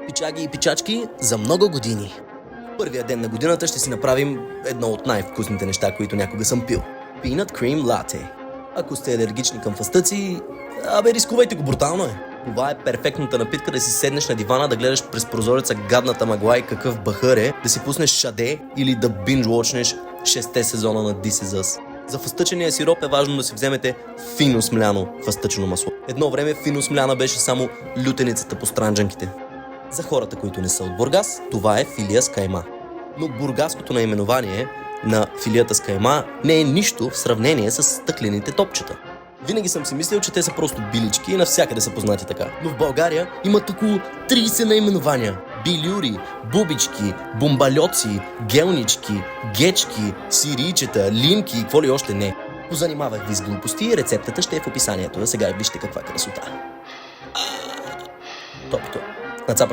Пичаги и пичачки за много години. Първия ден на годината ще си направим едно от най-вкусните неща, които някога съм пил. Peanut Cream Latte. Ако сте алергични към фастъци, рискувайте го, брутално е. Това е перфектната напитка да си седнеш на дивана, да гледаш през прозореца гадната мъгла и какъв бахър е, да си пуснеш Шаде или да бинж-лочнеш 6-те сезона на This Is Us. За фастъчения сироп е важно да си вземете фино смляно фастъчено масло. Едно време фино смляна беше само лютеницата по странджанките. За хората, които не са от Бургас, това е филия с кайма. Но бургаското наименование на филията с кайма не е нищо в сравнение с стъклените топчета. Винаги съм си мислил, че те са просто билички и навсякъде са познати така. Но в България имат около 30 наименования. Билюри, бубички, бомбальоци, гелнички, гечки, сирийчета, лимки и какво ли още не. Позанимавах ви с глупости и рецептата ще е в описанието. А сега вижте каква красота. Топ. Нацапах